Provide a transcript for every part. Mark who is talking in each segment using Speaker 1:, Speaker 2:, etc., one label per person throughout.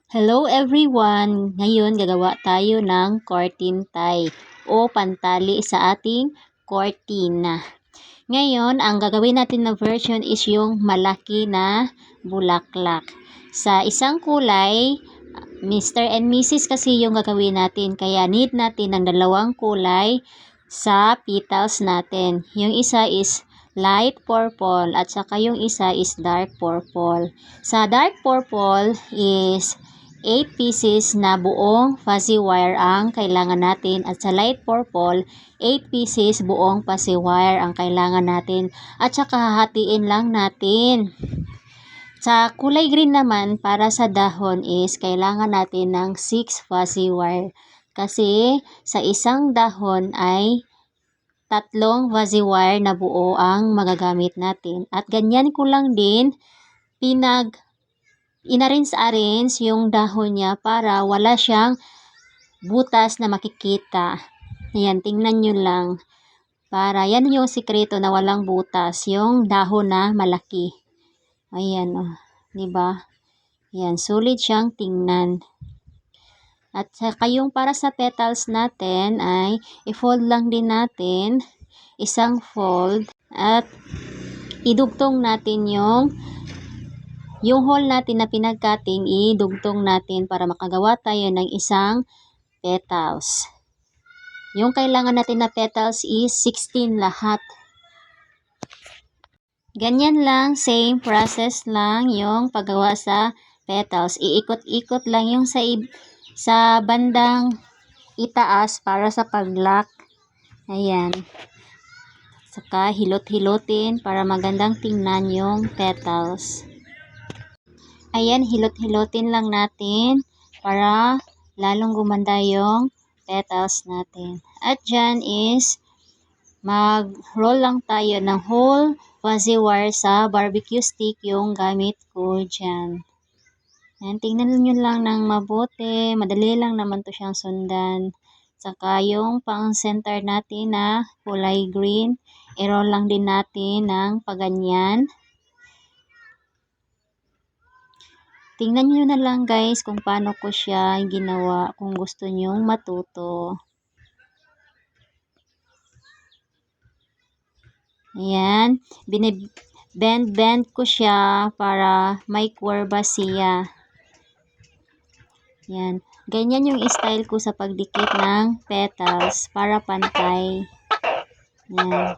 Speaker 1: Hello everyone! Ngayon gagawa tayo ng curtain tie o pantali sa ating cortina. Ngayon, ang gagawin natin na version is yung malaki na bulaklak. Sa isang kulay, Mr. and Mrs. kasi yung gagawin natin. Kaya need natin ng dalawang kulay sa petals natin. Yung isa is light purple at saka yung isa is dark purple. Sa dark purple is 8 pieces na buong fuzzy wire ang kailangan natin at sa light purple 8 pieces buong fuzzy wire ang kailangan natin at saka hahatiin lang natin. Sa kulay green naman para sa dahon is kailangan natin ng 6 fuzzy wire kasi sa isang dahon ay tatlong fuzzy wire na buo ang magagamit natin at ganyan ko lang din inarrange yung dahon niya para wala siyang butas na makikita. Ayan, tingnan nyo lang. Para yan yung sikreto na walang butas, yung dahon na malaki. Ayan, oh, diba? Ayan, sulit siyang tingnan. At saka yung para sa petals natin ay i-fold lang din natin, isang fold, at idugtong natin yung hole natin na pinag-cutting, idugtong natin para makagawa tayo ng isang petals. Yung kailangan natin na petals is 16 lahat. Ganyan lang, same process lang yung paggawa sa petals. Iikot-ikot lang yung sa bandang itaas para sa pag-lock. Ayan. Saka hilot-hilotin para magandang tingnan yung petals. Ayan, hilot-hilotin lang natin para lalong gumanda yung petals natin. At dyan is mag-roll lang tayo ng whole fuzzy wire sa barbecue stick yung gamit ko dyan. Ayan, tingnan nyo lang ng mabuti. Madali lang naman to siyang sundan. Saka yung pang center natin na kulay green, i-roll lang din natin ng paganyan. Tingnan nyo na lang guys kung paano ko siya ginawa kung gusto nyong matuto. Ayan, bend ko siya para may kurba siya. Ayan, ganyan yung style ko sa pagdikit ng petals para pantay. Ayan.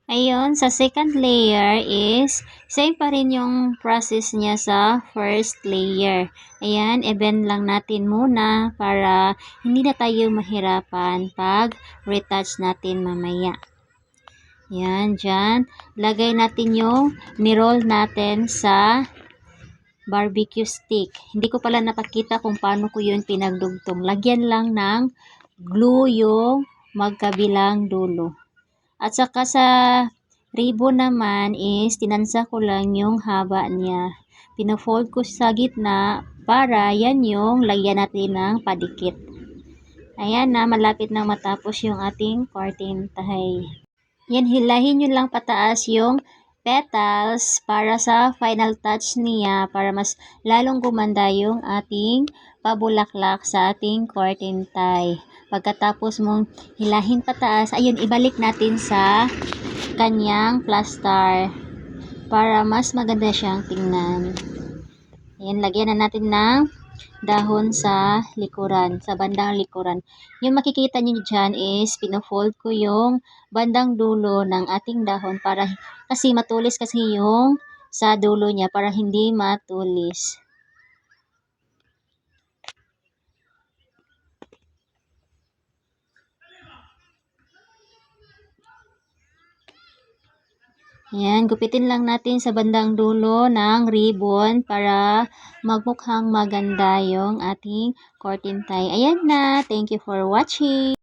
Speaker 1: Ayun, sa second layer is same pa rin yung process niya sa first layer. Ayan, i-bend lang natin muna para hindi na tayo mahirapan pag retouch natin mamaya. Ayan, dyan. Lagay natin yung ni-roll natin sa barbecue stick. Hindi ko pala napakita kung paano ko yun pinagdugtong. Lagyan lang ng glue yung magkabilang dulo. At saka sa ribbon naman is tinansa ko lang yung haba niya. Pina-fold ko sa gitna para yan yung lagyan natin ng padikit. Ayan na, malapit na matapos yung ating curtain tie. Yan, hilahin nyo lang pataas yung petals para sa final touch niya para mas lalong gumanda yung ating pabulaklak sa ating curtain tie. Pagkatapos mong hilahin pataas, ayun, ibalik natin sa kanyang plaster para mas maganda siyang tingnan. Ayan, lagyan na natin ng dahon sa likuran, sa bandang likuran. Yung makikita nyo dyan is pino-fold ko yung bandang dulo ng ating dahon para kasi matulis kasi yung sa dulo niya para hindi matulis. Ayan, gupitin lang natin sa bandang dulo ng ribbon para magmukhang maganda yung ating curtain tie. Ayan na. Thank you for watching.